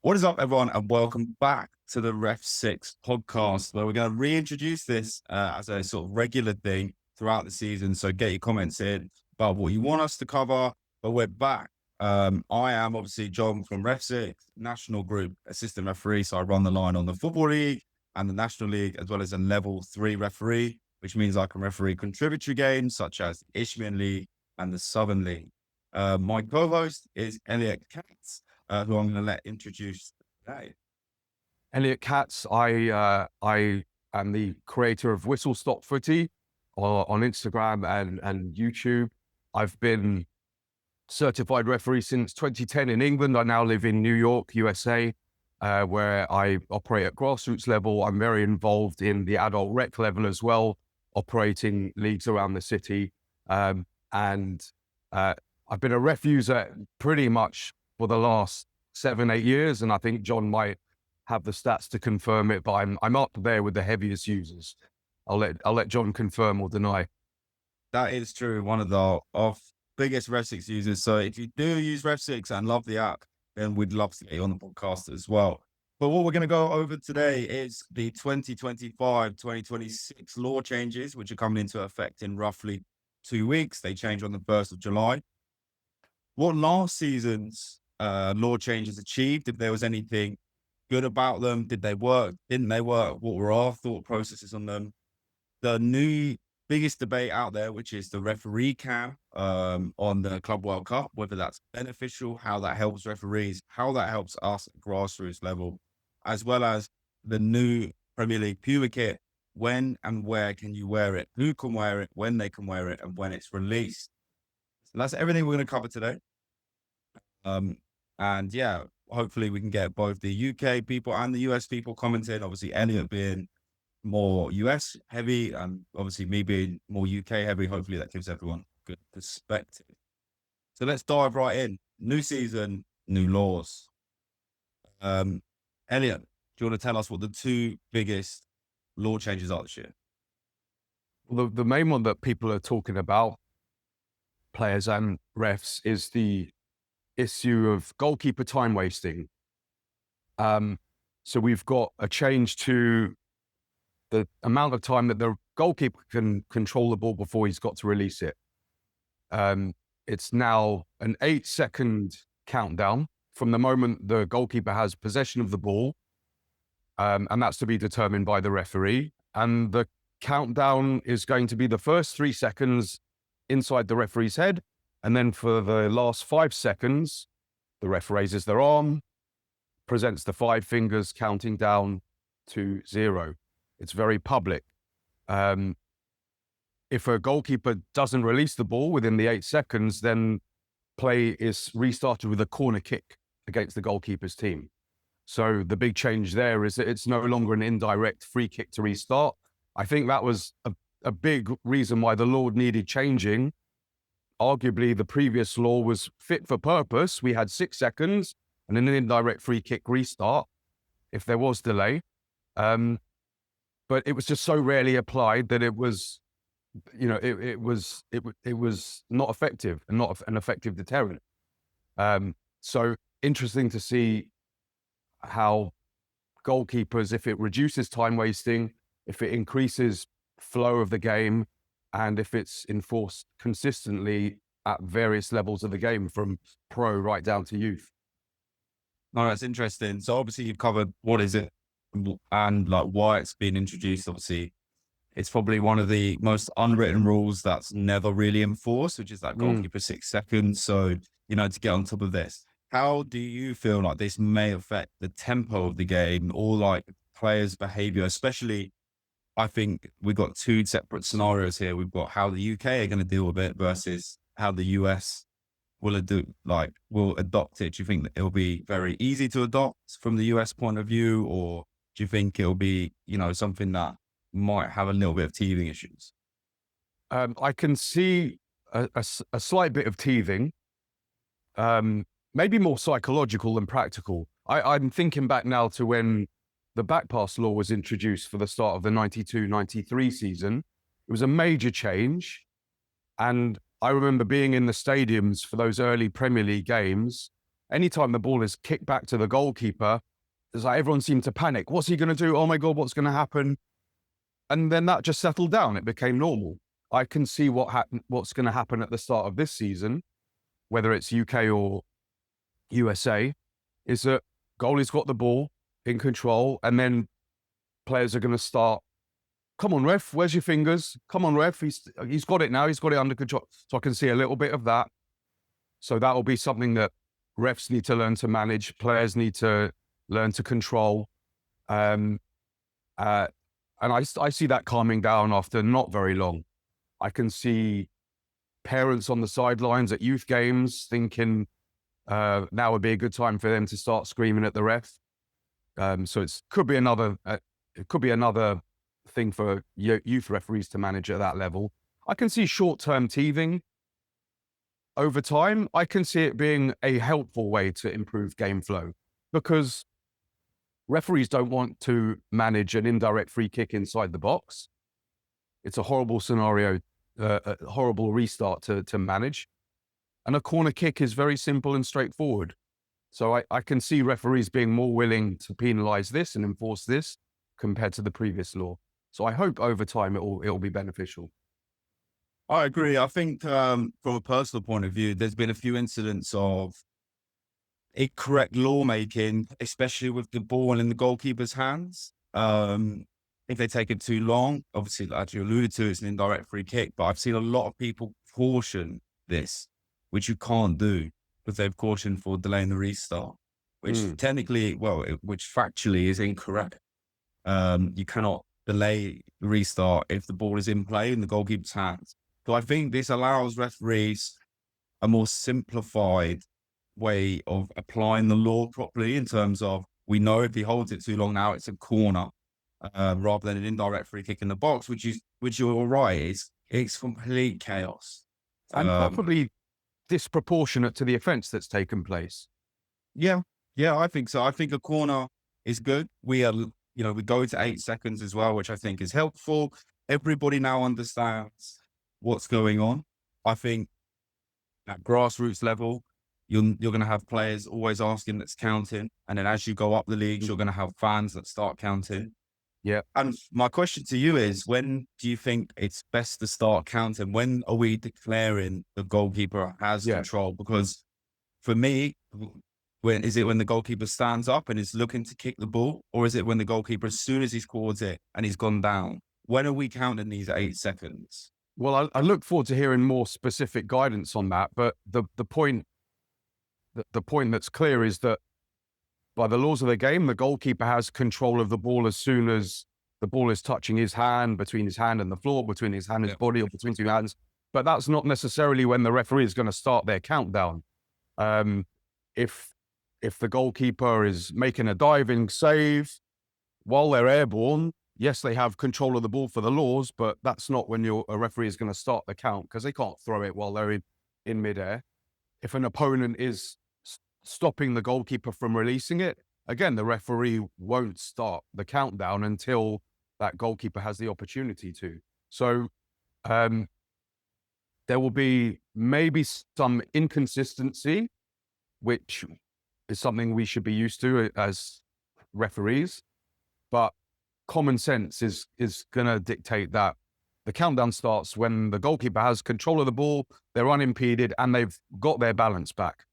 What is up, everyone, and welcome back to the REFSIX Podcast, where we're going to reintroduce this as a sort of regular thing throughout the season. So get your comments in about what you want us to cover, but we're back. I am obviously Jon from REFSIX, National Group Assistant Referee, so I run the line on the Football League and the National League, as well as a Level 3 referee, which means I can referee contributory games such as the Isthmian League and the Southern League. My co-host is Eliot Katz, who I'm going to let introduce today. Eliot Katz, I am the creator of Whistle Stop Footy on Instagram and YouTube. I've been certified referee since 2010 in England. I now live in New York, USA, where I operate at grassroots level. I'm very involved in the adult rec level as well, operating leagues around the city. And I've been a ref user pretty much for the last 7-8 years, and I think Jon might have the stats to confirm it, but I'm up there with the heaviest users. I'll let Jon confirm or deny. That is true. One of the biggest REFSIX users. So if you do use REFSIX and love the app, then we'd love to get you on the podcast as well. But what we're going to go over today is the 2025-2026 law changes, which are coming into effect in roughly 2 weeks. They change on the 1st of July. What last season's law changes achieved, if there was anything good about them, did they work, didn't they work, what were our thought processes on them? The new biggest debate out there, which is the referee cam on the Club World Cup, whether that's beneficial, how that helps referees, how that helps us at grassroots level, as well as the new Premier League Puma kit. When and where can you wear it? Who can wear it? When they can wear it? And when it's released? So that's everything we're going to cover today. And yeah, hopefully we can get both the UK people and the US people commenting. Obviously, Eliot being more US heavy, and obviously me being more UK heavy. Hopefully that gives everyone good perspective. So let's dive right in. New season, new laws. Eliot, do you want to tell us what the two biggest law changes are this year? Well, the main one that people are talking about, players and refs, is the issue of goalkeeper time wasting. So we've got a change to the amount of time that the goalkeeper can control the ball before he's got to release it. It's now an 8-second countdown from the moment the goalkeeper has possession of the ball, and that's to be determined by the referee. And the countdown is going to be the first 3 seconds inside the referee's head, and then for the last 5 seconds, the ref raises their arm, presents the 5 fingers, counting down to 0. It's very public. If a goalkeeper doesn't release the ball within the 8 seconds, then play is restarted with a corner kick against the goalkeeper's team. So the big change there is that it's no longer an indirect free kick to restart. I think that was a big reason why the law needed changing. Arguably, the previous law was fit for purpose. We had 6 seconds and an indirect free kick restart if there was delay. But it was just so rarely applied that it was not effective and not an effective deterrent. So interesting to see how goalkeepers, if it reduces time wasting, if it increases flow of the game, and if it's enforced consistently at various levels of the game, from pro right down to youth. No, that's interesting. So obviously you've covered what is it and like why it's been introduced. Obviously, it's probably one of the most unwritten rules that's never really enforced, which is that goalkeeper 6 seconds. So, to get on top of this, how do you feel like this may affect the tempo of the game or like players' behavior? Especially, I think we've got two separate scenarios here. We've got how the UK are going to deal with it versus how the US will adopt it. Do you think that it'll be very easy to adopt from the US point of view, or do you think it'll be, something that might have a little bit of teething issues? I can see a slight bit of teething, maybe more psychological than practical. I'm thinking back now to when the back pass law was introduced for the start of the 92-93 season. It was a major change. And I remember being in the stadiums for those early Premier League games anytime the ball is kicked back to the goalkeeper, it's like everyone seemed to panic. What's he going to do? Oh my God, what's going to happen? And then that just settled down. It became normal. I can see what's going to happen at the start of this season, whether it's UK or USA, is that goalie's got the ball in control, and then players are going to start, come on, ref, where's your fingers? Come on, ref, he's got it now, he's got it under control. So I can see a little bit of that. So that will be something that refs need to learn to manage, players need to learn to control. And I see that calming down after not very long. I can see parents on the sidelines at youth games thinking now would be a good time for them to start screaming at the ref. So it could be another thing for youth referees to manage at that level. I can see short-term teething. Over time, I can see it being a helpful way to improve game flow, because referees don't want to manage an indirect free kick inside the box. It's a horrible scenario, a horrible restart to manage. And a corner kick is very simple and straightforward. So I can see referees being more willing to penalise this and enforce this compared to the previous law. So I hope over time it'll be beneficial. I agree. I think from a personal point of view, there's been a few incidents of incorrect lawmaking, especially with the ball in the goalkeeper's hands. If they take it too long, obviously, as you alluded to, it's an indirect free kick. But I've seen a lot of people caution this, which you can't do, because they've cautioned for delaying the restart, which which factually is incorrect. You cannot delay the restart if the ball is in play in the goalkeeper's hands. So I think this allows referees a more simplified way of applying the law properly, in terms of, we know if he holds it too long now, it's a corner, rather than an indirect free kick in the box, which you're right, it's complete chaos. And probably disproportionate to the offence that's taken place. Yeah, I think so. I think a corner is good. We go to 8 seconds as well, which I think is helpful. Everybody now understands what's going on. I think at grassroots level, you're going to have players always asking that's counting. And then as you go up the leagues, you're going to have fans that start counting. Yeah. And my question to you is, when do you think it's best to start counting? When are we declaring the goalkeeper has control? Because for me, is it when the goalkeeper stands up and is looking to kick the ball? Or is it when the goalkeeper, as soon as he scores it and he's gone down? When are we counting these 8 seconds? Well, I look forward to hearing more specific guidance on that. But the point that's clear is that by the laws of the game, the goalkeeper has control of the ball as soon as the ball is touching his hand, between his hand and the floor, between his hand and his body, or between two hands. But that's not necessarily when the referee is going to start their countdown. If the goalkeeper is making a diving save while they're airborne, yes, they have control of the ball for the laws, but that's not when a referee is going to start the count, because they can't throw it while they're in midair. If an opponent is stopping the goalkeeper from releasing it, again, the referee won't start the countdown until that goalkeeper has the opportunity to. So there will be maybe some inconsistency, which is something we should be used to as referees, but common sense is going to dictate that the countdown starts when the goalkeeper has control of the ball, they're unimpeded, and they've got their balance back.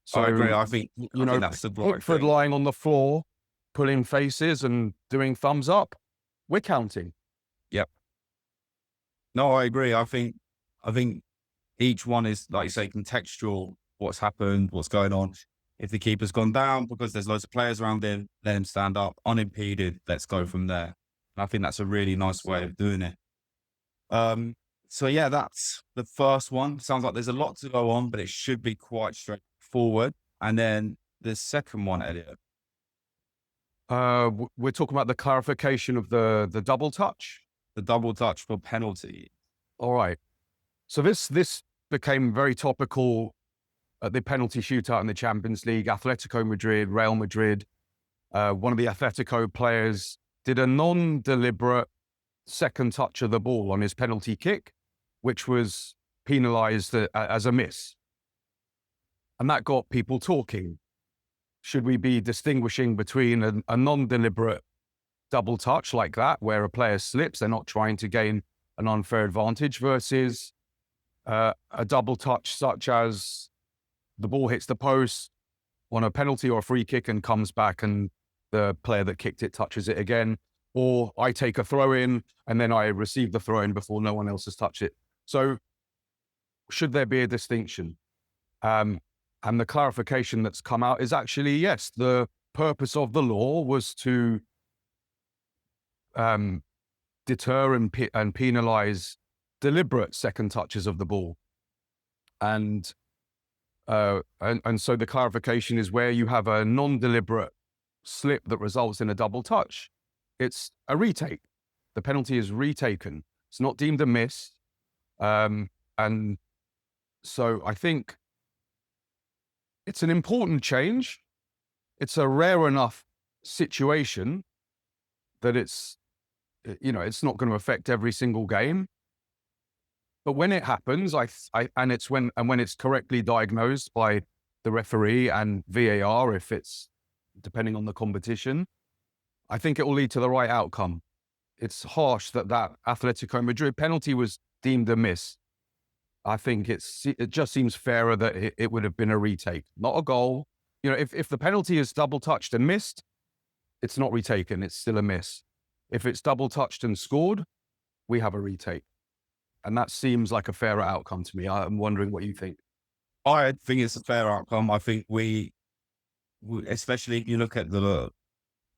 So I agree. I think that's the right Pickford thing. lying on the floor, pulling faces and doing thumbs up, we're counting. Yep. No, I agree. I think each one is, like you say, contextual. What's happened, what's going on. If the keeper's gone down because there's loads of players around him, let him stand up, unimpeded. Let's go from there. And I think that's a really nice way of doing it. So yeah, that's the first one. Sounds like there's a lot to go on, but it should be quite straightforward. And then the second one, Elliot. We're talking about the clarification of the double touch. The double touch for penalty. All right. So this became very topical at the penalty shootout in the Champions League. Atletico Madrid, Real Madrid. One of the Atletico players did a non-deliberate second touch of the ball on his penalty kick, which was penalised as a miss. And that got people talking. should we be distinguishing between a non-deliberate double touch like that, where a player slips, they're not trying to gain an unfair advantage, versus a double touch such as the ball hits the post on a penalty or a free kick and comes back and the player that kicked it touches it again, or I take a throw in and then I receive the throw in before no one else has touched it. So should there be a distinction? And the clarification that's come out is actually, yes, the purpose of the law was to deter and penalize deliberate second touches of the ball. And so the clarification is where you have a non-deliberate slip that results in a double touch, it's a retake. The penalty is retaken. It's not deemed a miss. And so I think it's an important change. It's a rare enough situation that it's not going to affect every single game. But when it happens, when it's correctly diagnosed by the referee and VAR, if it's depending on the competition, I think it will lead to the right outcome. It's harsh that Atletico Madrid penalty was deemed a miss. I think it just seems fairer that it would have been a retake, not a goal. If the penalty is double touched and missed, it's not retaken. It's still a miss. If it's double touched and scored, we have a retake. And that seems like a fairer outcome to me. I'm wondering what you think. I think it's a fair outcome. I think we especially if you look at the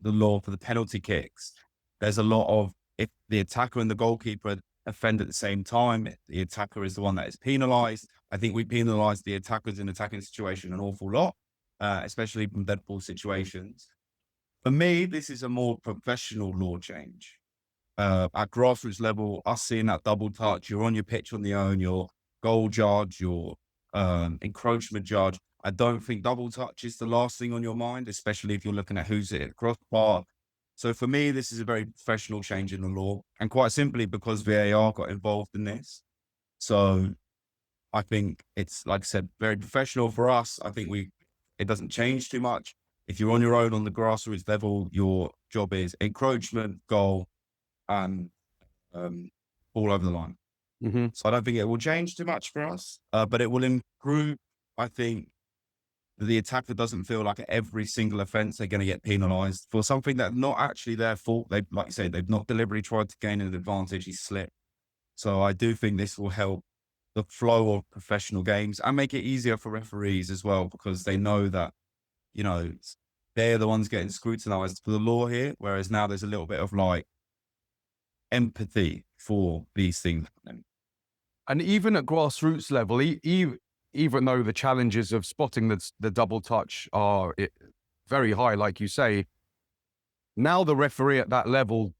law for the penalty kicks, there's a lot of, if the attacker and the goalkeeper offend at the same time, the attacker is the one that is penalised. I think we penalise the attackers in attacking situation an awful lot, especially from dead ball situations. For me, this is a more professional law change. At grassroots level, us seeing that double touch, you're on your pitch on your own, your goal judge, your encroachment judge. I don't think double touch is the last thing on your mind, especially if you're looking at who's it at the crossbar. So for me, this is a very professional change in the law, and quite simply because VAR got involved in this. So I think it's, like I said, very professional for us. I think it doesn't change too much. If you're on your own on the grassroots level, your job is encroachment, goal, and all over the line. Mm-hmm. So I don't think it will change too much for us, but it will improve. I think the attacker doesn't feel like at every single offence they're going to get penalised for something that's not actually their fault. They, like you say, they've not deliberately tried to gain an advantage. He slipped. So I do think this will help the flow of professional games and make it easier for referees as well, because they know that, they're the ones getting scrutinised for the law here, whereas now there's a little bit of like empathy for these things. And even at grassroots level, even though the challenges of spotting the double touch are very high, like you say, now the referee at that level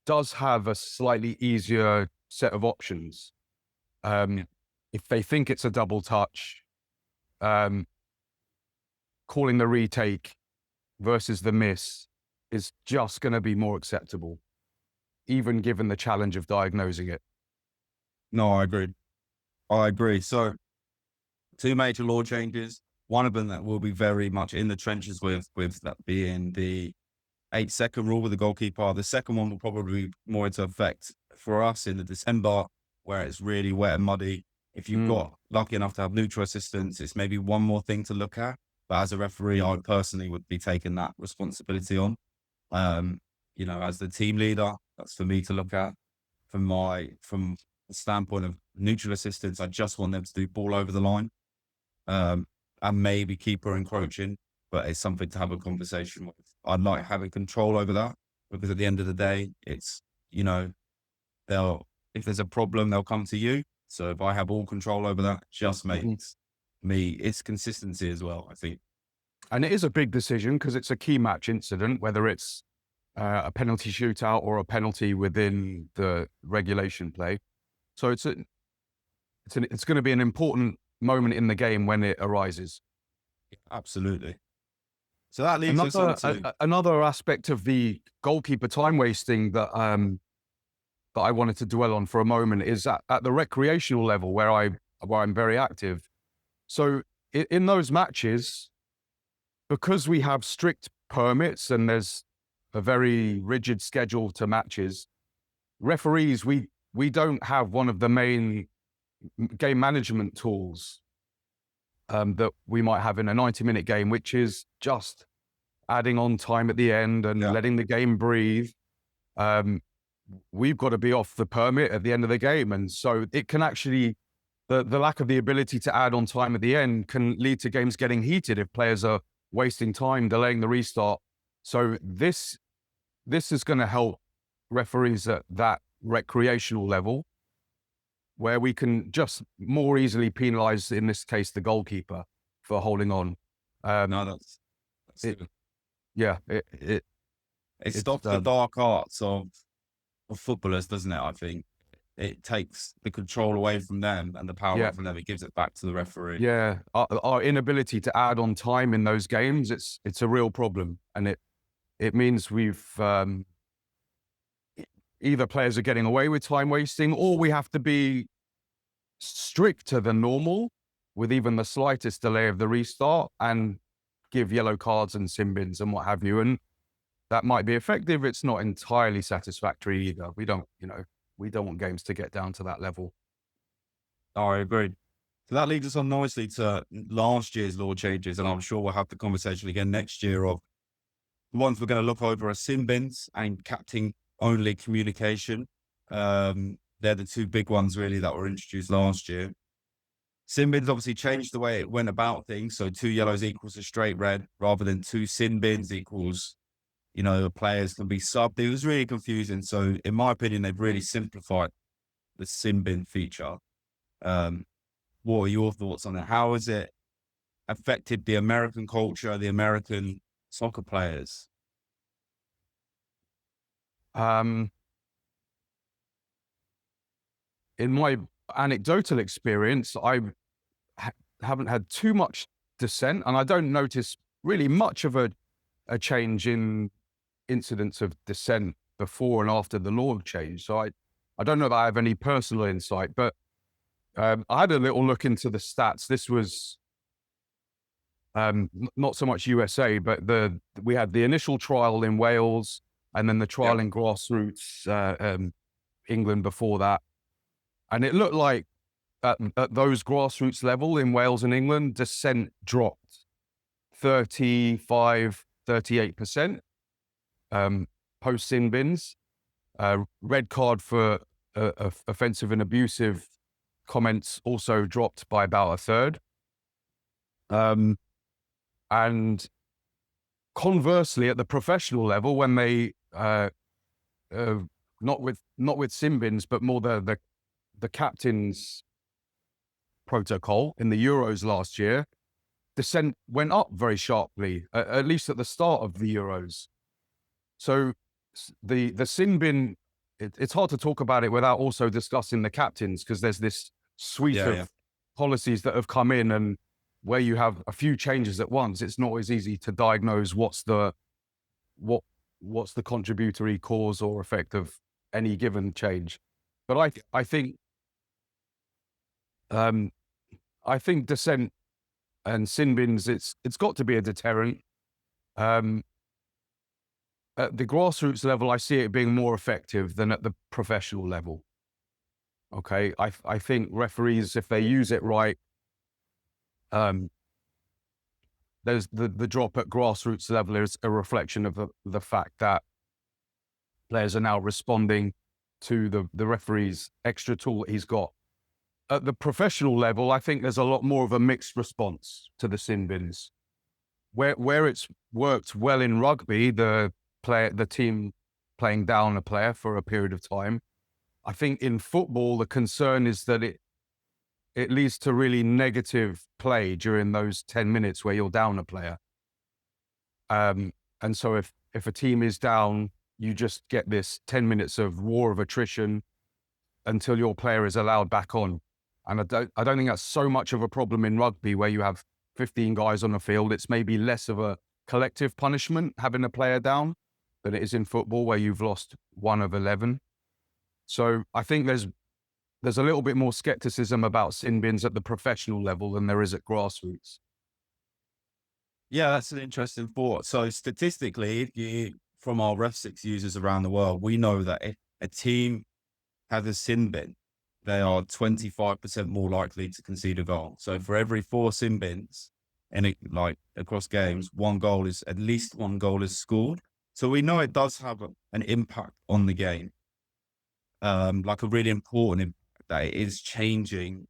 does have a slightly easier set of options. If they think it's a double touch, calling the retake versus the miss is just going to be more acceptable, even given the challenge of diagnosing it. No, I agree. So 2 major law changes. One of them that will be very much in the trenches with that being the 8-second rule with the goalkeeper. The second one will probably be more into effect for us in the December, where it's really wet and muddy. If you've got lucky enough to have neutral assistance, it's maybe one more thing to look at. But as a referee, I personally would be taking that responsibility on. As the team leader, that's for me to look at. From the standpoint of neutral assistance, I just want them to do ball over the line, and maybe keeper encroaching, but it's something to have a conversation with. I'd like having control over that, because at the end of the day, it's, if there's a problem, they'll come to you. So if I have all control over that, just makes it's consistency as well, I think. And it is a big decision because it's a key match incident, whether it's a penalty shootout or a penalty within the regulation play. So it's going to be an important moment in the game when it arises. Absolutely. So that leads us on to another aspect of the goalkeeper time wasting that I wanted to dwell on for a moment is at the recreational level where I'm very active. So in those matches, because we have strict permits and there's a very rigid schedule to matches, referees, we don't have one of the main game management tools that we might have in a 90-minute game, which is just adding on time at the end and letting the game breathe. We've got to be off the permit at the end of the game. And so it can actually, the lack of the ability to add on time at the end can lead to games getting heated if players are wasting time, delaying the restart. So this is going to help referees at that recreational level, where we can just more easily penalize, in this case, the goalkeeper for holding on. No, that's good. Yeah, it stops the dark arts of footballers, doesn't it? I think it takes the control away from them and the power away from them. It gives it back to the referee. Yeah, our inability to add on time in those games, it's a real problem, and it means we've either players are getting away with time wasting, or we have to be stricter than normal with even the slightest delay of the restart and give yellow cards and sin bins and what have you. And that might be effective. It's not entirely satisfactory either. We don't want games to get down to that level. Oh, I agree. So that leads us on nicely to last year's law changes, and I'm sure we'll have the conversation again next year of the ones we're going to look over are sin bins and captain only communication. They're the two big ones really that were introduced last year. Sin bins obviously changed the way it went about things. So 2 yellows equals a straight red rather than 2 sin bins equals, players can be subbed. It was really confusing. So in my opinion, they've really simplified the sin bin feature. What are your thoughts on it? How has it affected the American culture, the American soccer players? In my anecdotal experience, I haven't had too much dissent, and I don't notice really much of a change in incidents of dissent before and after the law change. So I don't know that I have any personal insight, but I had a little look into the stats. This was not so much USA, but we had the initial trial in Wales and then the trial in grassroots England before that. And it looked like at those grassroots level in Wales and England, dissent dropped 35, 38% post sin bins. Red card for offensive and abusive comments also dropped by about a third. And conversely, at the professional level, when they not with sin bins, but more the captain's protocol in the Euros last year, dissent went up very sharply, at least at the start of the Euros. So the sin bin, it's hard to talk about it without also discussing the captains, because there's this suite of policies that have come in, and where you have a few changes at once, it's not as easy to diagnose what's the contributory cause or effect of any given change. But I think dissent and sin bins, it's got to be a deterrent. At the grassroots level, I see it being more effective than at the professional level. Okay, I think referees, if they use it right, there's the drop at grassroots level is a reflection of the fact that players are now responding to the referee's extra tool that he's got. At the professional level, I think there's a lot more of a mixed response to the sin bins. Where it's worked well in rugby, the team playing down a player for a period of time. I think in football, the concern is that it leads to really negative play during those 10 minutes where you're down a player. And so if a team is down, you just get this 10 minutes of war of attrition until your player is allowed back on. And I don't think that's so much of a problem in rugby, where you have 15 guys on the field. It's maybe less of a collective punishment having a player down than it is in football, where you've lost 1 of 11. So I think there's a little bit more skepticism about sin bins at the professional level than there is at grassroots. Yeah, that's an interesting thought. So statistically, from our REFSIX users around the world, we know that if a team has a sin bin, they are 25% more likely to concede a goal. So for every 4 sin bins like across games, at least one goal is scored. So we know it does have an impact on the game. Like a really important impact, that it is changing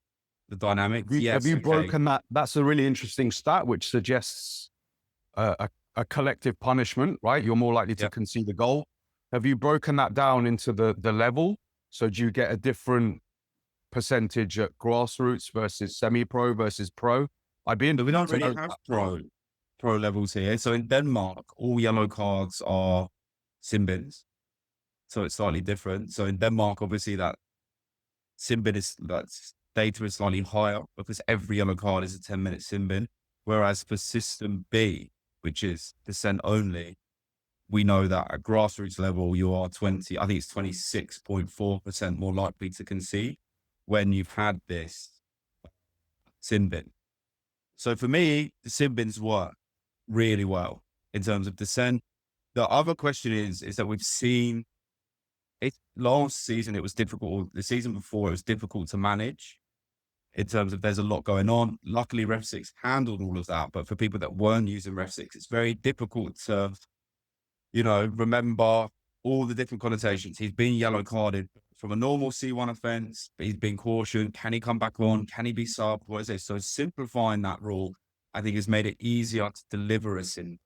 the dynamics. Have Yes, you okay. broken that? That's a really interesting stat, which suggests a collective punishment, right? You're more likely to Yeah. concede a goal. Have you broken that down into the level? So do you get a different percentage at grassroots versus semi-pro versus pro? I'd be So we interested don't to really know. have pro levels here. So in Denmark, all yellow cards are sin bins. So it's slightly different. So in Denmark, obviously that sin bin that's data is slightly higher because every yellow card is a 10-minute sin bin. Whereas for system B, which is descent only, we know that at grassroots level, you are I think it's 26.4% more likely to concede when you've had this sin bin. So for me, the sin bins work really well in terms of descent. The other question is that we've seen it last season, it was difficult. The season before, it was difficult to manage in terms of there's a lot going on. Luckily, REFSIX handled all of that. But for people that weren't using REFSIX, it's very difficult to, remember all the different connotations. He's been yellow carded from a normal C1 offense, but he's been cautioned. Can he come back on? Can he be subbed? What is it? So simplifying that rule, I think, has made it easier to deliver a sin.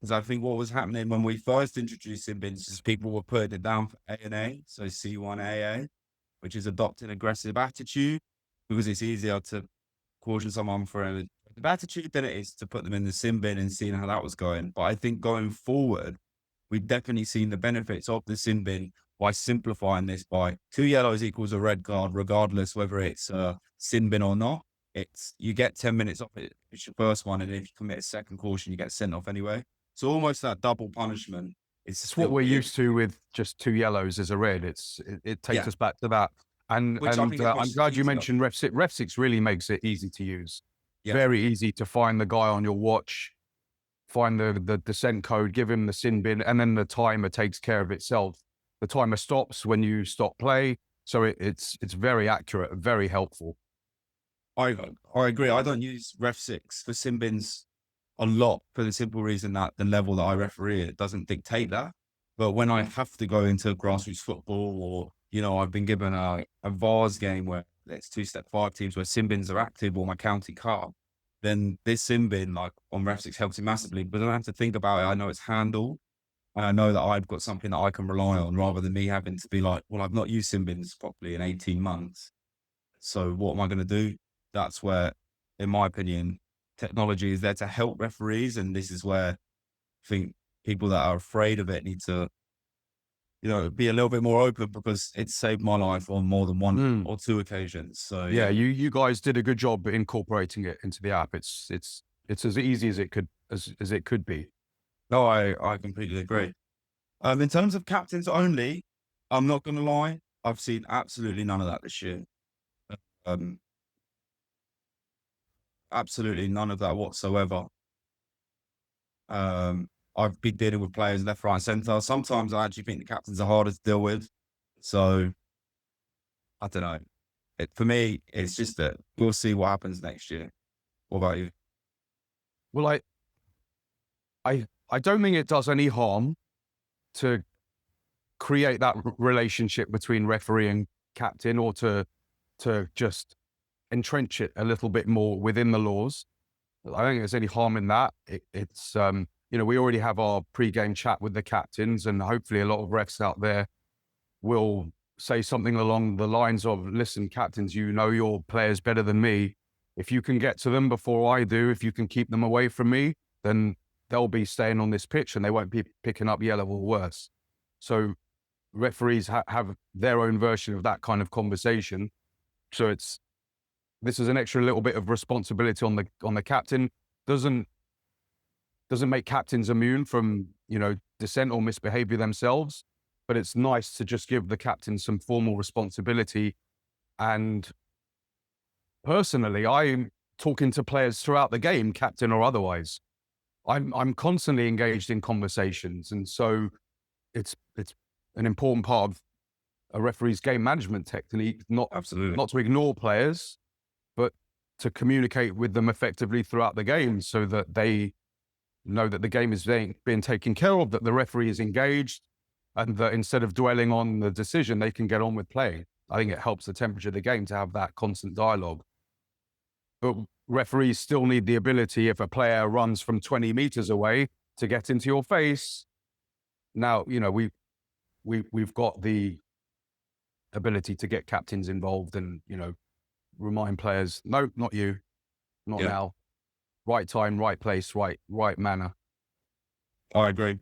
Because I think what was happening when we first introduced sin bins is people were putting it down for A&A, so C1 AA, which is adopting aggressive attitude, because it's easier to caution someone for an aggressive attitude than it is to put them in the sin bin and seeing how that was going. But I think going forward, we've definitely seen the benefits of the sin bin by simplifying this by 2 yellows equals a red card, regardless whether it's a sin bin or not. You get 10 minutes off it. It's your first one. And if you commit a second caution, you get sent off anyway. So almost that double punishment is It's what we're used to with just 2 yellows as a red. It takes us back to that. And which I think is I'm much glad you easier. mentioned REFSIX. REFSIX really makes it easy to use. Yeah. Very easy to find the guy on your watch, find the descent code, give him the sin bin, and then the timer takes care of itself. The timer stops when you stop play. So it's very accurate, very helpful. I agree. I don't use REFSIX for sin bins a lot for the simple reason that the level that I referee it doesn't dictate that. But when I have to go into grassroots football, or I've been given a VARS game where it's 2-step 5 teams where sin bins are active, or my county cup, then this sin bin like on REFSIX helps me massively. But I don't have to think about it. I know it's handled, and I know that I've got something that I can rely on, rather than me having to be like, well, I've not used sin bins properly in 18 months. So what am I going to do? That's where, in my opinion, technology is there to help referees. And this is where I think people that are afraid of it need to, be a little bit more open, because it's saved my life on more than one or 2 occasions. So yeah, you guys did a good job incorporating it into the app. It's as easy as it could be. No, I completely agree. In terms of captains only, I'm not going to lie, I've seen absolutely none of that this year. Um, Absolutely none of that whatsoever. I've been dealing with players left, right, and centre. Sometimes I actually think the captains are harder to deal with. So I don't know. For me, it's just that we'll see what happens next year. What about you? Well, I don't think it does any harm to create that relationship between referee and captain, or to just entrench it a little bit more within the laws. I don't think there's any harm in that. It's we already have our pre-game chat with the captains, and hopefully a lot of refs out there will say something along the lines of, listen, captains, you know your players better than me. If you can get to them before I do, if you can keep them away from me, then they'll be staying on this pitch and they won't be picking up yellow or worse. So referees have their own version of that kind of conversation. So this is an extra little bit of responsibility on the captain. Doesn't make captains immune from, dissent or misbehavior themselves, but it's nice to just give the captain some formal responsibility. And personally, I'm talking to players throughout the game, captain or otherwise. I'm constantly engaged in conversations, and so it's an important part of a referee's game management technique, Absolutely. not to ignore players, but to communicate with them effectively throughout the game, so that they know that the game is being taken care of, that the referee is engaged, and that instead of dwelling on the decision, they can get on with playing. I think it helps the temperature of the game to have that constant dialogue. But referees still need the ability, if a player runs from 20 meters away, to get into your face. Now, we've got the ability to get captains involved and, remind players, no, not you, not Yeah. now. Right time, right place, right manner. I agree.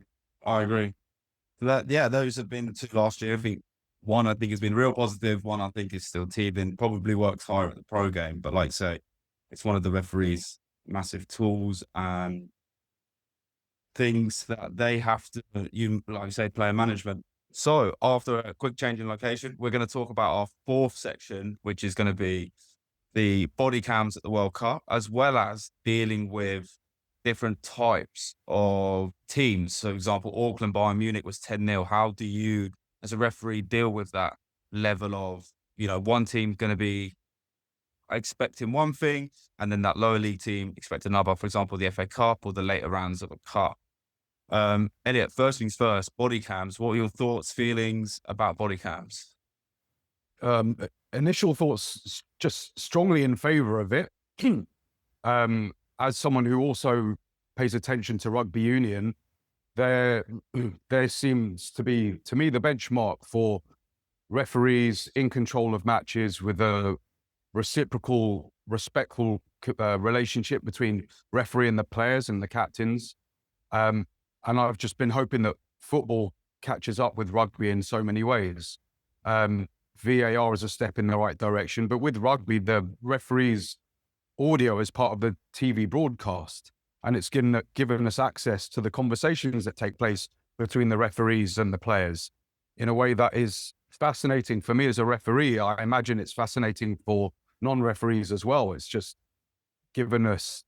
Those have been the two last year. I think one has been real positive. One I think is still teething. Probably works higher at the pro game, but like I say, it's one of the referees' massive tools and things that they have to, like I say, player management. So after a quick change in location, we're going to talk about our fourth section, which is going to be the body cams at the World Cup, as well as dealing with different types of teams. So, for example, Auckland Bayern Munich was 10-0. How do you, as a referee, deal with that level of, one team going to be expecting one thing, and then that lower league team expect another, for example, the FA Cup or the later rounds of a cup? Eliot, first things first, body cams. What are your thoughts, feelings about body cams? Initial thoughts, just strongly in favor of it. As someone who also pays attention to rugby union, there seems to be, to me, the benchmark for referees in control of matches with a reciprocal, respectful relationship between referee and the players and the captains. And I've just been hoping that football catches up with rugby in so many ways. VAR is a step in the right direction, but with rugby, the referee's audio is part of the TV broadcast, and it's given us access to the conversations that take place between the referees and the players in a way that is fascinating for me as a referee. I imagine it's fascinating for non-referees as well. It's just given us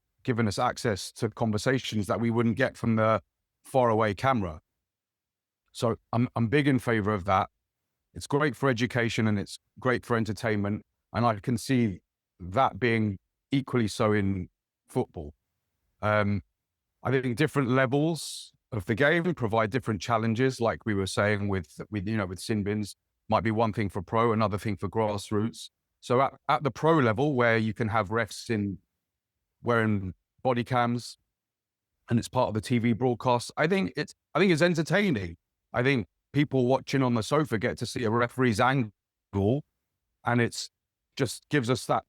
access to conversations that we wouldn't get from the faraway camera. So I'm big in favor of that. It's great for education and it's great for entertainment. And I can see that being equally so in football. I think different levels of the game provide different challenges. Like we were saying with sin bins, might be one thing for pro, another thing for grassroots. So at the pro level, where you can have refs wearing body cams and it's part of the TV broadcast, I think it's entertaining. I think people watching on the sofa get to see a referee's angle, and it's just gives us that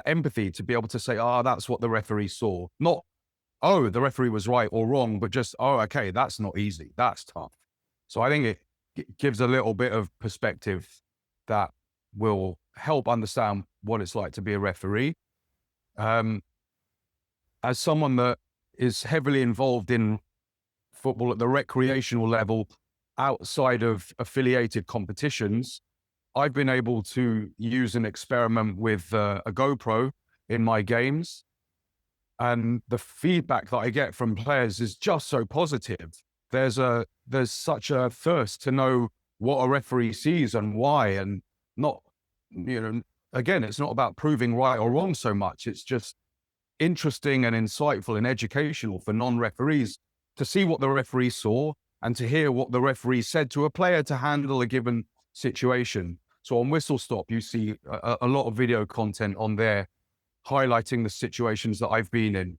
empathy to be able to say, that's what the referee saw. Not, the referee was right or wrong, but just, okay, that's not easy. That's tough. So I think it gives a little bit of perspective that will help understand what it's like to be a referee. As someone that is heavily involved in football at the recreational level, outside of affiliated competitions, I've been able to use and experiment with a GoPro in my games. And the feedback that I get from players is just so positive. There's such a thirst to know what a referee sees and why, and not, again, it's not about proving right or wrong so much. It's just interesting and insightful and educational for non-referees to see what the referee saw and to hear what the referee said to a player to handle a given situation. So on Whistle Stop, you see a lot of video content on there highlighting the situations that I've been in,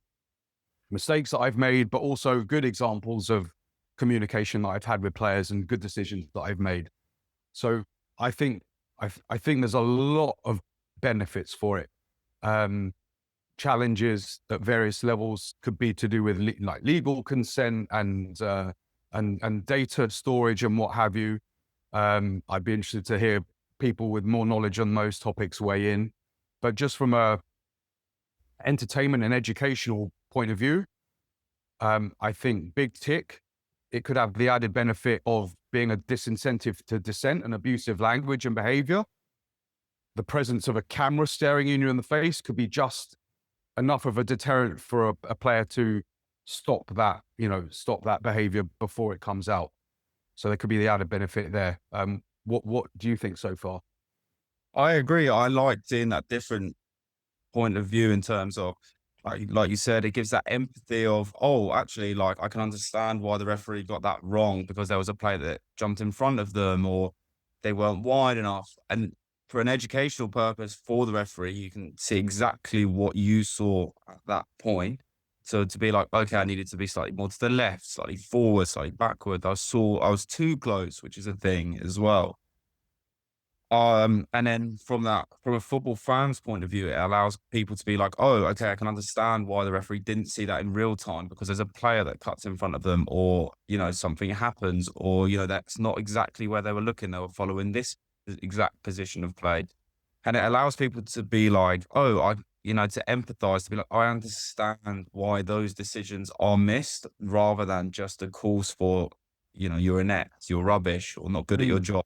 mistakes that I've made, but also good examples of communication that I've had with players and good decisions that I've made. So I think there's a lot of benefits for it. Challenges at various levels could be to do with legal consent and data storage and what have you. I'd be interested to hear people with more knowledge on those topics weigh in. But just from a entertainment and educational point of view, I think big tick. It could have the added benefit of being a disincentive to dissent and abusive language and behavior. The presence of a camera staring you in the face could be just enough of a deterrent for a player to stop that behavior before it comes out. So there could be the added benefit there. What do you think so far? I agree. I like seeing that different point of view in terms of, like you said, it gives that empathy of, oh, actually, like I can understand why the referee got that wrong because there was a player that jumped in front of them or they weren't wide enough. And for an educational purpose for the referee, you can see exactly what you saw at that point. So to be like, okay, I needed to be slightly more to the left, slightly forward, slightly backward. I was too close, which is a thing as well. And then from a football fan's point of view, it allows people to be like, oh, okay, I can understand why the referee didn't see that in real time because there's a player that cuts in front of them, or, something happens, or, that's not exactly where they were looking. They were following this exact position of play. And it allows people to be like, oh, to empathize, to be like, I understand why those decisions are missed rather than just a calls for, you're inept, you're rubbish, or not good at your job.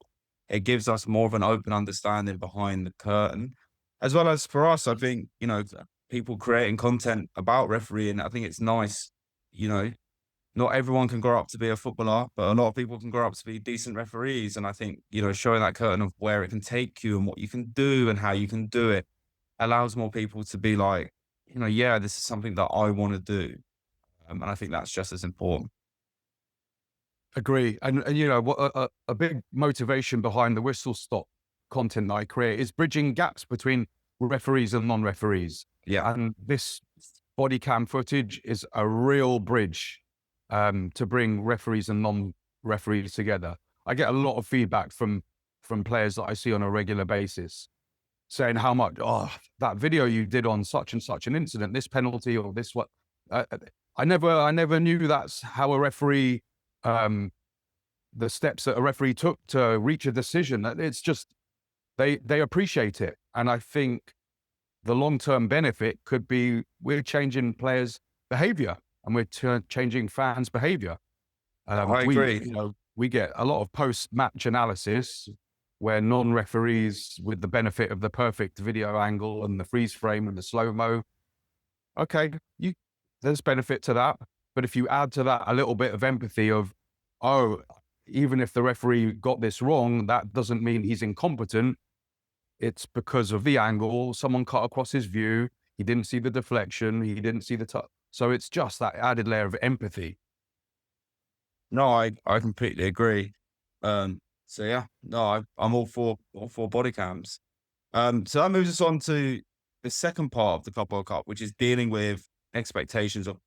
It gives us more of an open understanding behind the curtain, as well as for us. I think, people creating content about refereeing, I think it's nice. Not everyone can grow up to be a footballer, but a lot of people can grow up to be decent referees. And I think, showing that curtain of where it can take you and what you can do and how you can do it allows more people to be like, yeah, this is something that I want to do. And I think that's just as important. Agree. And what a big motivation behind the whistle stop content that I create is bridging gaps between referees and non-referees. Yeah. And this body cam footage is a real bridge to bring referees and non-referees together. I get a lot of feedback from players that I see on a regular basis saying how much, that video you did on such and such an incident, this penalty or this what, I never knew that's how a referee, the steps that a referee took to reach a decision. It's just, they appreciate it. And I think the long-term benefit could be we're changing players' behavior and we're changing fans' behavior. I agree. We get a lot of post-match analysis where non-referees, with the benefit of the perfect video angle and the freeze frame and the slow-mo, okay, there's benefit to that. But if you add to that a little bit of empathy of, oh, even if the referee got this wrong, that doesn't mean he's incompetent. It's because of the angle. Someone cut across his view. He didn't see the deflection. He didn't see the touch. So it's just that added layer of empathy. No, I completely agree. So yeah, no, I'm all for body cams. So that moves us on to the second part of the Club World Cup, which is dealing with expectations of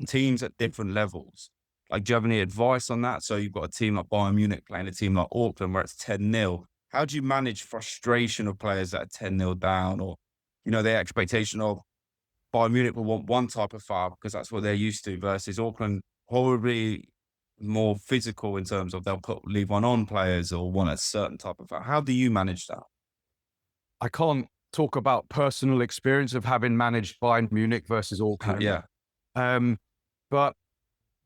teams at different levels. Like, do you have any advice on that? So you've got a team like Bayern Munich playing a team like Auckland where it's 10-0. How do you manage frustration of players that are 10-0 down, or, the expectation of Bayern Munich will want one type of foul because that's what they're used to, versus Auckland probably more physical in terms of they'll leave one on players or want a certain type of foul. How do you manage that? I can't talk about personal experience of having managed Bayern Munich versus Auckland. Yeah. But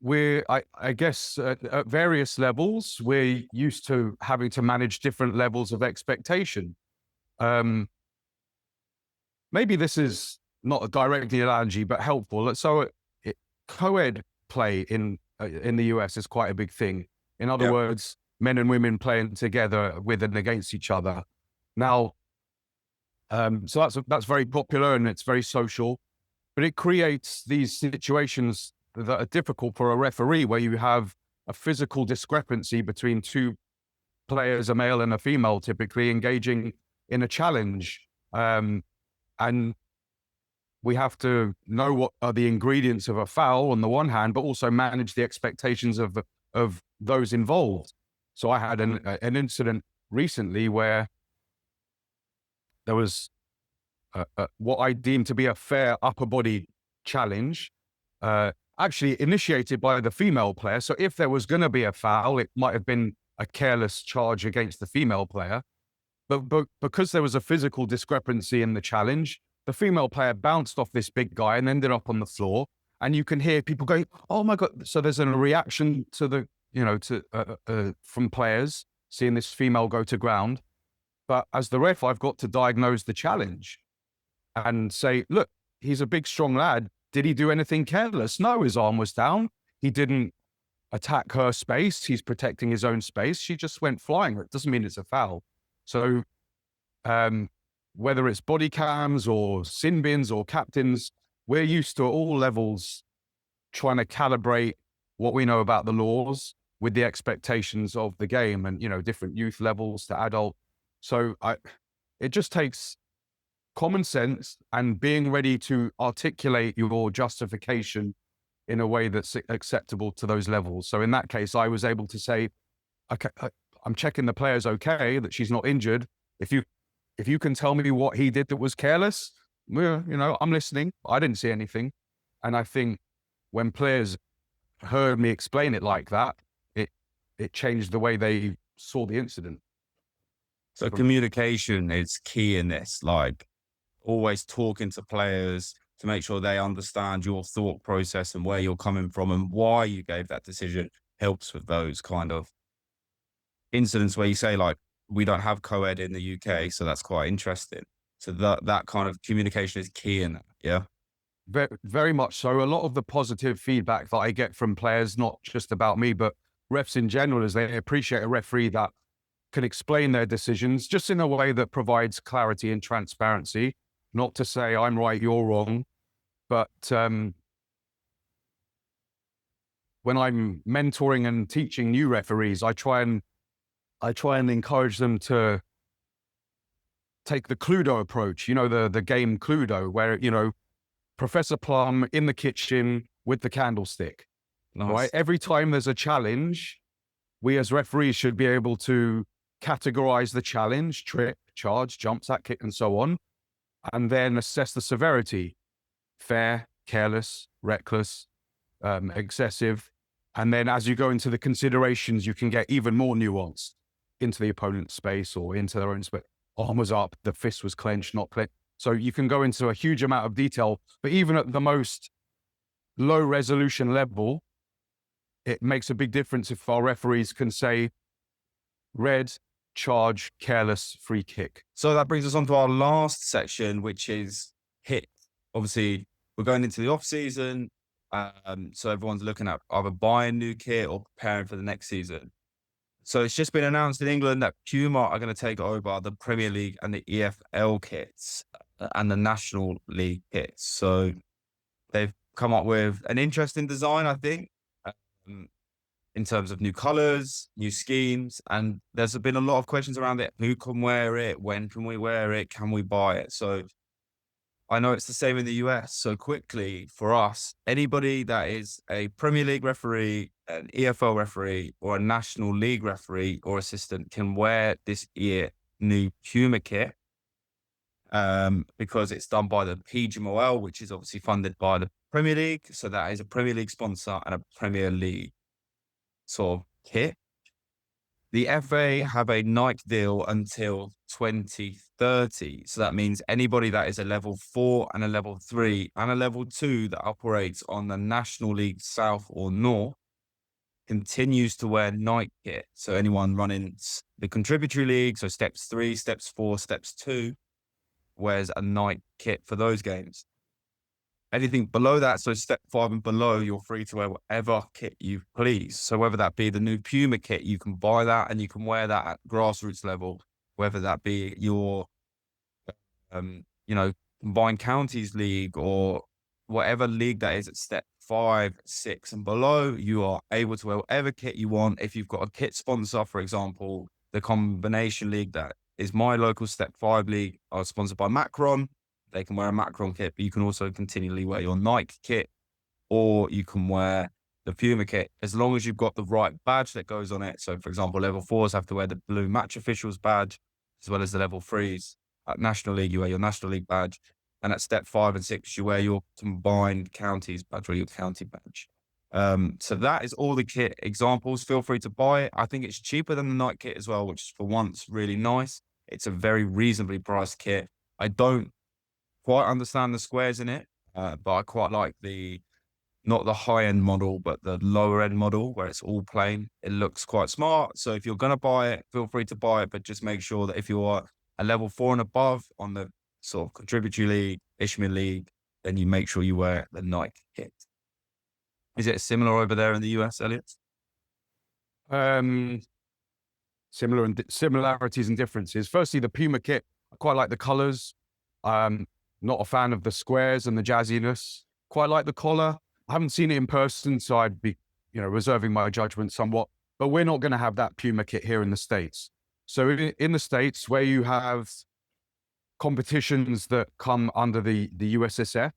I guess at various levels, we're used to having to manage different levels of expectation. Maybe this is not a directly analogy, but helpful. So co-ed play in the US is quite a big thing. In other words, men and women playing together with and against each other. Now, so that's very popular and it's very social, but it creates these situations that are difficult for a referee where you have a physical discrepancy between two players, a male and a female, typically engaging in a challenge. And we have to know what are the ingredients of a foul on the one hand, but also manage the expectations of those involved. So I had an incident recently where there was what I deemed to be a fair upper body challenge, actually initiated by the female player. So if there was going to be a foul, it might have been a careless charge against the female player. But because there was a physical discrepancy in the challenge, the female player bounced off this big guy and ended up on the floor. And you can hear people going, "Oh my God." So there's a reaction to the, from players seeing this female go to ground. But as the ref, I've got to diagnose the challenge and say, look, he's a big, strong lad. Did he do anything careless? No, his arm was down. He didn't attack her space. He's protecting his own space. She just went flying. It doesn't mean it's a foul. So whether it's body cams or sin bins or captains, we're used to at all levels trying to calibrate what we know about the laws with the expectations of the game, and, different youth levels to adult. So it just takes common sense and being ready to articulate your justification in a way that's acceptable to those levels. So in that case, I was able to say, okay, I'm checking the player's okay, that she's not injured. If you can tell me what he did that was careless, I'm listening. I didn't see anything. And I think when players heard me explain it like that, it changed the way they saw the incident. So communication is key in this, like always talking to players to make sure they understand your thought process and where you're coming from and why you gave that decision helps with those kind of incidents where you say, like, we don't have co-ed in the UK, so that's quite interesting. So that kind of communication is key in that, yeah? Very, very much so. A lot of the positive feedback that I get from players, not just about me, but refs in general, is they appreciate a referee that can explain their decisions just in a way that provides clarity and transparency. Not to say I'm right, you're wrong, but when I'm mentoring and teaching new referees, I try and encourage them to take the Cluedo approach, the game Cluedo, where, Professor Plum in the kitchen with the candlestick. Nice. Right? Every time there's a challenge, we as referees should be able to categorize the challenge, trip, charge, jump, sack, kick, and so on, and then assess the severity: fair, careless, reckless, excessive. And then as you go into the considerations, you can get even more nuanced into the opponent's space or into their own space. Arm was up, the fist was clenched, not clenched. So you can go into a huge amount of detail, but even at the most low resolution level, it makes a big difference if our referees can say red, charge, careless, free kick. So that brings us on to our last section, which is hit. Obviously, we're going into the off season. So everyone's looking at either buying new kit or preparing for the next season. So it's just been announced in England that Puma are going to take over the Premier League and the EFL kits and the National League kits. So they've come up with an interesting design, I think, in terms of new colors, new schemes. And there's been a lot of questions around it. Who can wear it? When can we wear it? Can we buy it? So I know it's the same in the US. So quickly for us, anybody that is a Premier League referee, an EFL referee, or a National League referee or assistant can wear this year new Puma kit because it's done by the PGMOL, which is obviously funded by the Premier League. So that is a Premier League sponsor and a Premier League sort of kit. The FA have a Nike deal until 2030. So that means anybody that is a level 4 and a level 3 and a level 2 that operates on the National League South or North continues to wear Nike kit. So anyone running the contributory league, so steps 3, steps 4, steps 2, wears a Nike kit for those games. Anything below that, so step 5 and below, you're free to wear whatever kit you please. So whether that be the new Puma kit, you can buy that and you can wear that at grassroots level, whether that be your, combined counties league or whatever league that is at step 5, 6 and below, you are able to wear whatever kit you want. If you've got a kit sponsor, for example, the combination league that is my local step 5 league are sponsored by Macron. They can wear a Macron kit, but you can also continually wear your Nike kit, or you can wear the Puma kit as long as you've got the right badge that goes on it. So, for example, level 4s have to wear the blue match officials badge, as well as the level 3s. At National League, you wear your National League badge. And at step 5 and 6, you wear your combined counties badge or your county badge. So that is all the kit examples. Feel free to buy it. I think it's cheaper than the Nike kit as well, which is for once really nice. It's a very reasonably priced kit. I don't quite understand the squares in it, but I quite like not the high-end model, but the lower-end model where it's all plain. It looks quite smart. So if you're going to buy it, feel free to buy it, but just make sure that if you are a level 4 and above on the sort of contributory league, Ishmael League, then you make sure you wear the Nike kit. Is it similar over there in the US, Elliot? Um, similarities and differences. Firstly, the Puma kit, I quite like the colors. Not a fan of the squares and the jazziness. Quite like the collar. I haven't seen it in person, so I'd be, reserving my judgment somewhat. But we're not going to have that Puma kit here in the States. So in the States, where you have competitions that come under the USSF,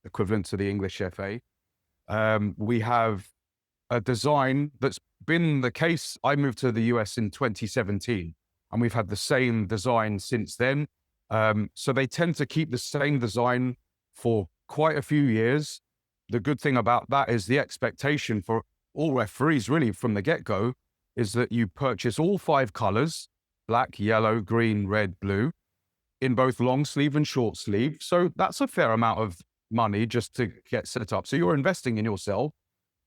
equivalent to the English FA, we have a design that's been the case. I moved to the US in 2017, and we've had the same design since then. So they tend to keep the same design for quite a few years. The good thing about that is the expectation for all referees really from the get-go is that you purchase all 5 colors, black, yellow, green, red, blue, in both long sleeve and short sleeve. So that's a fair amount of money just to get set up. So you're investing in yourself,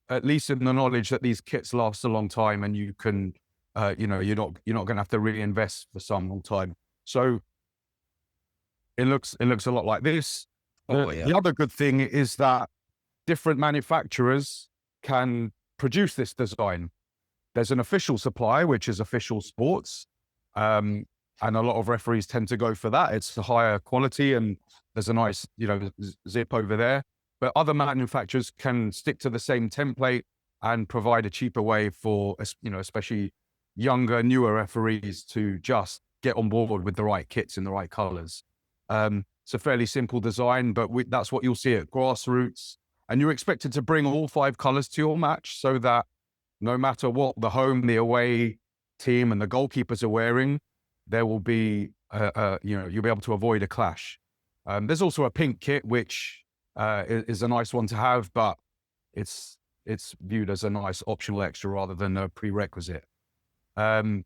at least in the knowledge that these kits last a long time, and you can, you're not going to have to reinvest for some long time. So it looks a lot like this. The other good thing is that different manufacturers can produce this design. There's an official supply, which is Official Sports. And a lot of referees tend to go for that. It's a higher quality and there's a nice, zip over there. But other manufacturers can stick to the same template and provide a cheaper way for, especially younger, newer referees to just get on board with the right kits in the right colors. It's a fairly simple design, but that's what you'll see at grassroots. And you're expected to bring all 5 colors to your match so that no matter what the home, the away team and the goalkeepers are wearing, there will be, you'll be able to avoid a clash. There's also a pink kit, which is a nice one to have, but it's viewed as a nice optional extra rather than a prerequisite. And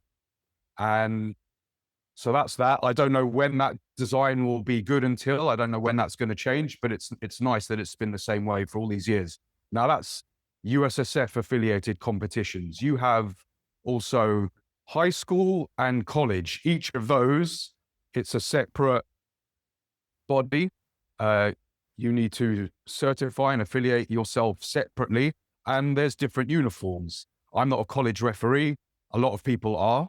so that's that. I don't know when that design will be good until. I don't know when that's going to change, but it's nice that it's been the same way for all these years. Now that's USSF affiliated competitions. You have also high school and college. Each of those, it's a separate body. You need to certify and affiliate yourself separately, and there's different uniforms. I'm not a college referee. A lot of people are.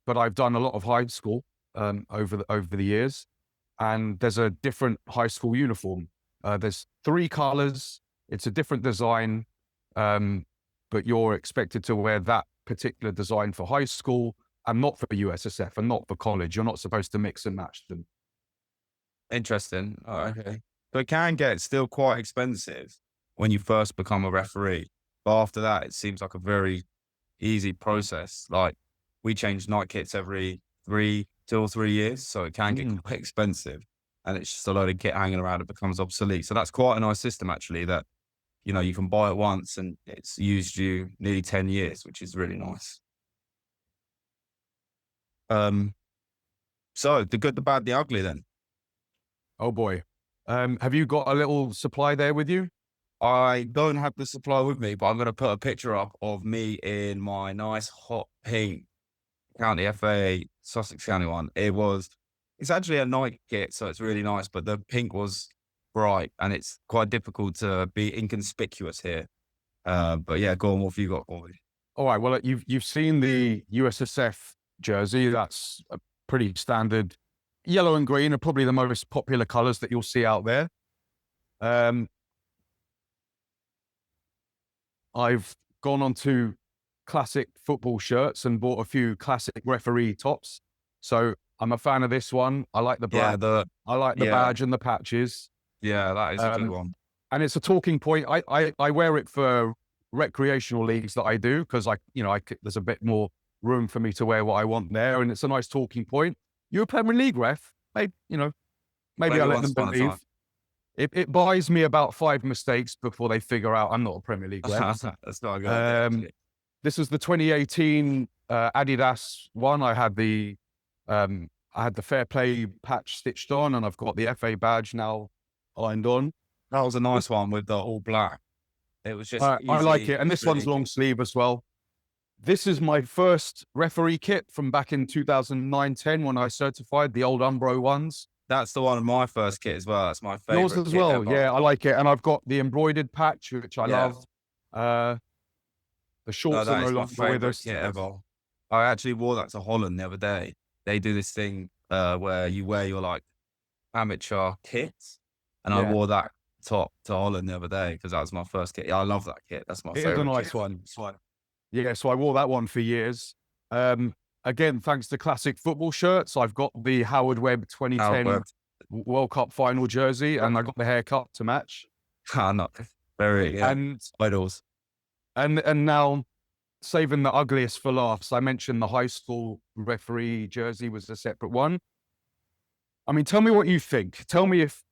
But I've done a lot of high school over the years, and there's a different high school uniform. There's 3 colors. It's a different design, but you're expected to wear that particular design for high school and not for USSF and not for college. You're not supposed to mix and match them. Interesting. Oh, okay. So it can get still quite expensive when you first become a referee, but after that, it seems like a very easy process. Like, we change night kits every 2 or 3 years, so it can get quite expensive, and it's just a load of kit hanging around. It becomes obsolete. So that's quite a nice system, actually, that, you can buy it once and it's used you nearly 10 years, which is really nice. So the good, the bad, the ugly then. Oh boy. Have you got a little supply there with you? I don't have the supply with me, but I'm going to put a picture up of me in my nice hot pink County FA Sussex County one. It's actually a night kit, so it's really nice, but the pink was bright and it's quite difficult to be inconspicuous here. But yeah, go on, what have you got for me? All right, well, you've seen the USSF jersey. That's a pretty standard. Yellow and green are probably the most popular colors that you'll see out there. I've gone on to classic football shirts and bought a few classic referee tops. So I'm a fan of this one. I like the black. I like the badge and the patches. Yeah, that is a good one. And it's a talking point. I wear it for recreational leagues that I do because there's a bit more room for me to wear what I want there, and it's a nice talking point. You're a Premier League ref, maybe I let them believe. It buys me about 5 mistakes before they figure out I'm not a Premier League ref. That's not good. This was the 2018 Adidas one. I had the fair play patch stitched on, and I've got the FA badge now ironed on. That was a nice one with the all black. It was just I like it, and this one's long sleeve as well. This is my first referee kit from back in 2009-10 when I certified the old Umbro ones. That's the one of my first kit as well. That's my Yours favorite as kit well. ever. Yeah, I like it. And I've got the embroidered patch, which I Yeah. love. Uh, the No, shorts are that no is my longer with favorite us. kit ever. I actually wore that to Holland the other day. They do this thing where you wear your like amateur kits, and I Yeah, wore that top to Holland the other day because that was my first kit. Yeah, I love that kit. That's my it is a favorite kit. nice one. Yeah, so I wore that one for years. Again, thanks to classic football shirts, I've got the Howard Webb How it 2010 worked. World Cup final jersey, and I got the haircut to match. Not very, yeah. And Idols. and now, saving the ugliest for laughs, I mentioned the high school referee jersey was a separate one. I mean, tell me what you think. Tell me if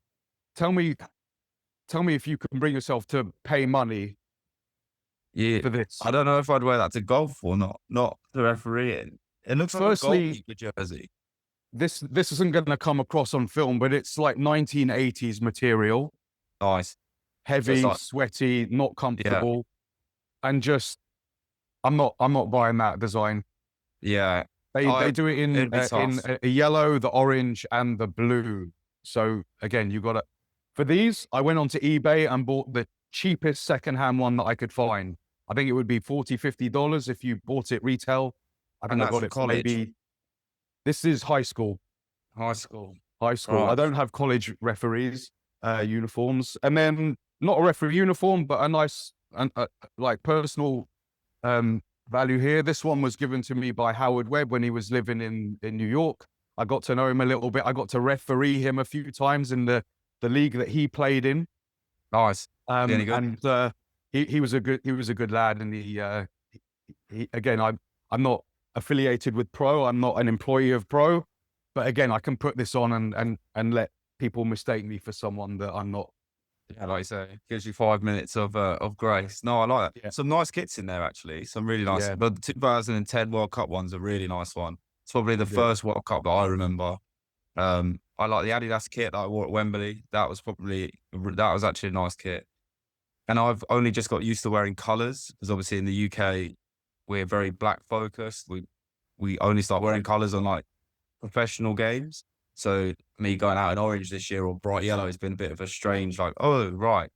you can bring yourself to pay money Yeah. for this. I don't know if I'd wear that to golf or not. Not to referee it. It looks like a Firstly, goalkeeper jersey. this isn't going to come across on film, but it's like 1980s material, Nice. heavy, like, sweaty, not yeah, comfortable, and just I'm not buying that design. yeah. They do it It'd be in tough. a yellow, the orange, and the blue. So again, you got to for these. I went onto eBay and bought the cheapest secondhand one that I could find. I think it would be $40-50 if you bought it retail. I think And I that's got for it for college. maybe. This is high school. High school. High school. I Right. don't have college referees uniforms, and then not a referee uniform, but a nice like personal value here. This one was given to me by Howard Webb when he was living in New York. I got to know him a little bit. I got to referee him a few times in the league that he played in. Nice. Any good? And he was a good lad. And he again, I'm not affiliated with Pro. I'm not an employee of Pro, but again, I can put this on and let people mistake me for someone that I'm not. Yeah, like you say, gives you 5 minutes of grace. No, I like that. Yeah. Some nice kits in there, actually. Some really nice. Yeah. But the 2010 World Cup one's a really nice one. It's probably the Yeah. first World Cup that I remember. I like the Adidas kit that I wore at Wembley. That was actually a nice kit. And I've only just got used to wearing colours because obviously in the UK we're very black focused. We only start wearing colours on like professional games. So me going out in orange this year or bright yellow has been a bit of a strange, like, oh, right.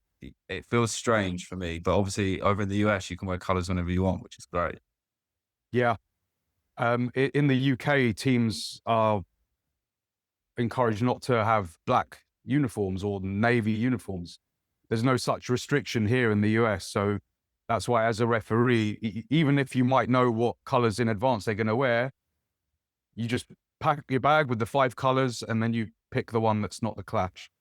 It feels strange for me. But obviously over in the US, you can wear colours whenever you want, which is great. Yeah. In the UK, teams are encouraged not to have black uniforms or navy uniforms. There's no such restriction here in the US. So that's why, as a referee, even if you might know what colors in advance they're going to wear, you just pack your bag with the 5 colors and then you pick the one that's not the clash.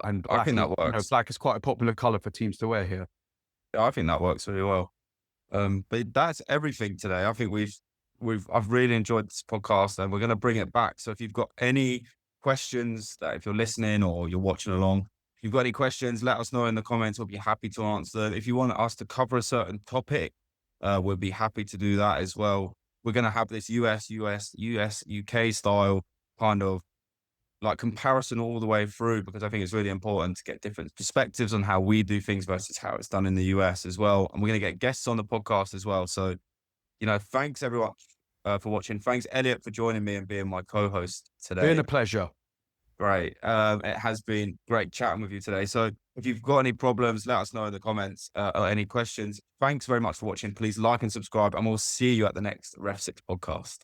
And I think that works. Black is quite a popular color for teams to wear here. Yeah, I think that works really well. But that's everything today. I think I've really enjoyed this podcast and we're going to bring it back. So if you've got any questions that if you're listening or you're watching along, if you've got any questions, let us know in the comments. We'll be happy to answer. If you want us to cover a certain topic, we'll be happy to do that as well. We're going to have this US, UK style kind of like comparison all the way through because I think it's really important to get different perspectives on how we do things versus how it's done in the US as well. And we're going to get guests on the podcast as well. So, thanks everyone for watching. Thanks, Elliot, for joining me and being my co-host today. Been a pleasure. Great. It has been great chatting with you today. So if you've got any problems, let us know in the comments or any questions. Thanks very much for watching. Please like and subscribe and we'll see you at the next REFSIX podcast.